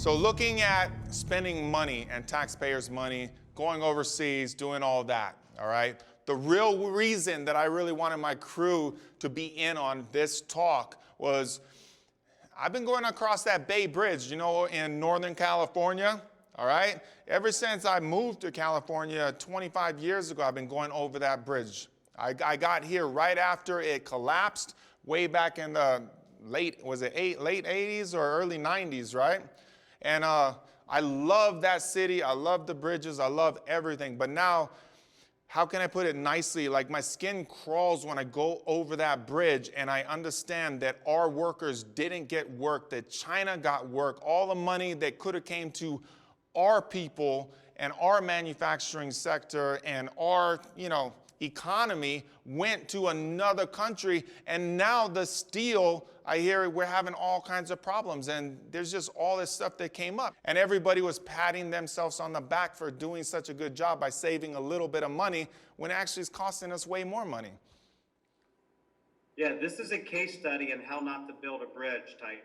So looking at spending money and taxpayers' money, going overseas, doing all that, all right? The real reason that I really wanted my crew to be in on this talk was I've been going across that Bay Bridge, you know, in Northern California, all right? Ever since I moved to California 25 years ago, I've been going over that bridge. I got here right after it collapsed, way back in the late 80s or early 90s, right? And I love that city. I love the bridges. I love everything. But now, how can I put it nicely? Like my skin crawls when I go over that bridge and I understand that our workers didn't get work, that China got work. All the money that could have came to our people and our manufacturing sector and our, economy went to another country. And now the steel, I hear we're having all kinds of problems. And there's just all this stuff that came up. And everybody was patting themselves on the back for doing such a good job by saving a little bit of money when it actually is costing us way more money. Yeah, this is a case study on how not to build a bridge, Titan.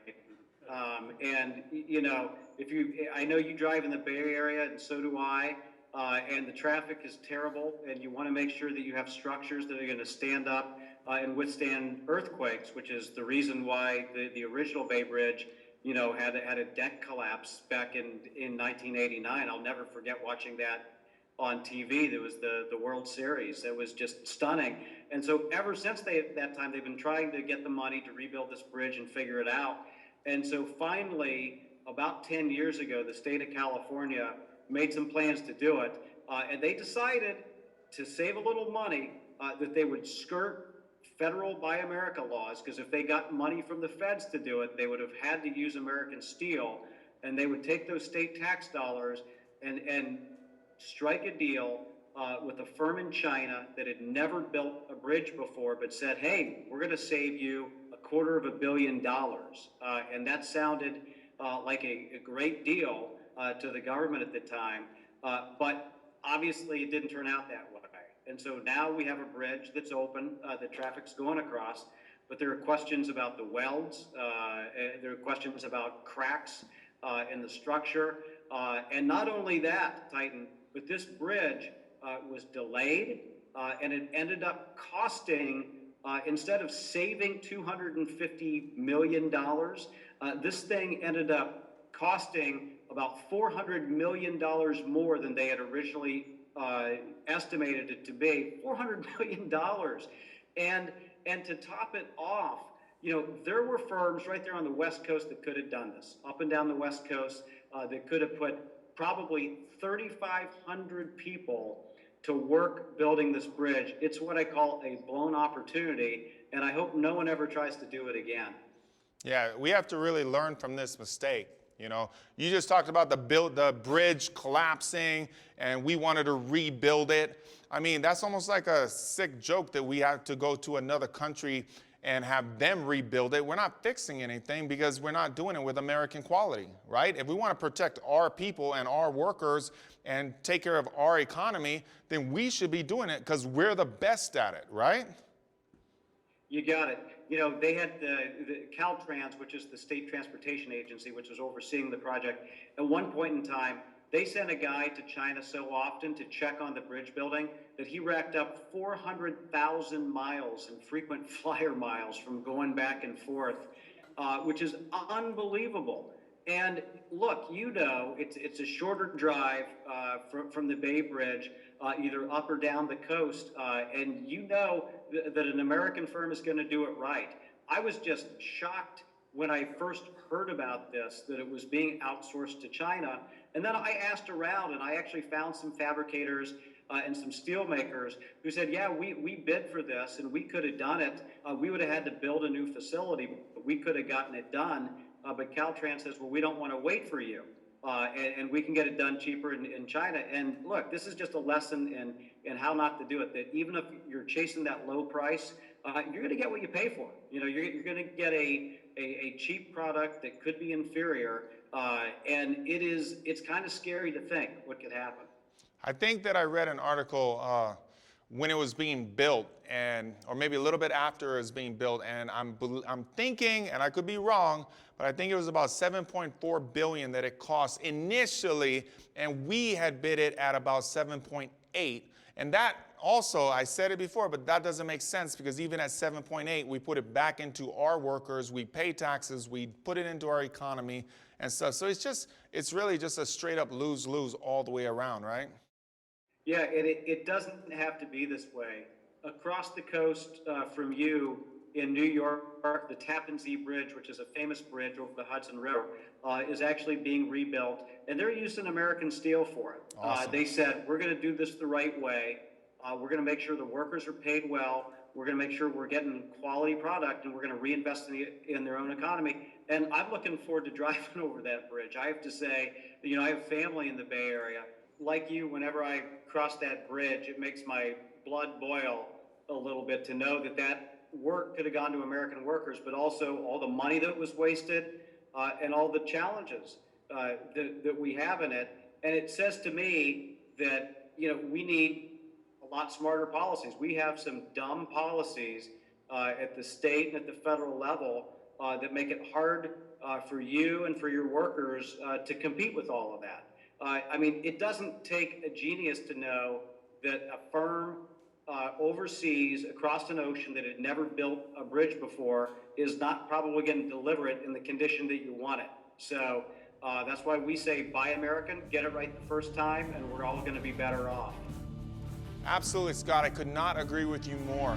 I know you drive in the Bay Area, and so do I. And the traffic is terrible, and you want to make sure that you have structures that are going to stand up and withstand earthquakes, which is the reason why the original Bay Bridge, had a deck collapse back in 1989. I'll never forget watching that on TV. There was the World Series. It was just stunning. And so ever since that time, they've been trying to get the money to rebuild this bridge and figure it out. And so finally, about 10 years ago, the state of California made some plans to do it, and they decided to save a little money that they would skirt federal Buy America laws, because if they got money from the feds to do it, they would have had to use American steel, and they would take those state tax dollars and strike a deal with a firm in China that had never built a bridge before, but said, hey, we're going to save you $250 million. And that sounded like a great deal to the government at the time, but obviously it didn't turn out that way. And so now we have a bridge that's open, the traffic's going across, but there are questions about the welds, there are questions about cracks in the structure, and not only that, Titan, but this bridge was delayed, and it ended up costing, instead of saving $250 million, this thing ended up costing about $400 million more than they had originally estimated it to be. $400 million. And to top it off, there were firms right there on the West Coast that could have done this, up and down the West Coast, that could have put probably 3,500 people to work building this bridge. It's what I call a blown opportunity, and I hope no one ever tries to do it again. Yeah, we have to really learn from this mistake. You just talked about the bridge collapsing, and we wanted to rebuild it. I mean, that's almost like a sick joke that we have to go to another country and have them rebuild it. We're not fixing anything because we're not doing it with American quality, right? If we want to protect our people and our workers and take care of our economy, then we should be doing it because we're the best at it, right? You got it. They had the Caltrans, which is the state transportation agency, which was overseeing the project. At one point in time, they sent a guy to China so often to check on the bridge building that he racked up 400,000 miles in frequent flyer miles from going back and forth, which is unbelievable. And look, it's a shorter drive from the Bay Bridge, either up or down the coast, and that an American firm is going to do it right. I was just shocked when I first heard about this, that it was being outsourced to China. And then I asked around, and I actually found some fabricators and some steel makers who said, yeah, we bid for this, and we could have done it. We would have had to build a new facility, but we could have gotten it done. But Caltrans says, well, we don't want to wait for you. And we can get it done cheaper in China. And look, this is just a lesson in how not to do it, that even if you're chasing that low price, you're going to get what you pay for. You're going to get a cheap product that could be inferior. And it's kind of scary to think what could happen. I think that I read an article when it was being built, and or maybe a little bit after it was being built, and I'm thinking, and I could be wrong, but I think it was about 7.4 billion that it cost initially, and we had bid it at about 7.8. And that also, I said it before, but that doesn't make sense, because even at 7.8, we put it back into our workers, we pay taxes, we put it into our economy and stuff. So it's really just a straight up lose-lose all the way around, right? Yeah, and it doesn't have to be this way. Across the coast from you in New York, the Tappan Zee Bridge, which is a famous bridge over the Hudson River, is actually being rebuilt, and they're using American steel for it. Awesome. They said, we're going to do this the right way. We're going to make sure the workers are paid well. We're going to make sure we're getting quality product, and we're going to reinvest in their own economy. And I'm looking forward to driving over that bridge. I have to say, I have family in the Bay Area. Like you, whenever I cross that bridge, it makes my blood boil a little bit to know that work could have gone to American workers, but also all the money that was wasted and all the challenges that we have in it. And it says to me that, we need a lot smarter policies. We have some dumb policies at the state and at the federal level that make it hard for you and for your workers to compete with all of that. It doesn't take a genius to know that a firm overseas across an ocean that had never built a bridge before is not probably going to deliver it in the condition that you want it. So that's why we say buy American, get it right the first time, and we're all going to be better off. Absolutely, Scott. I could not agree with you more.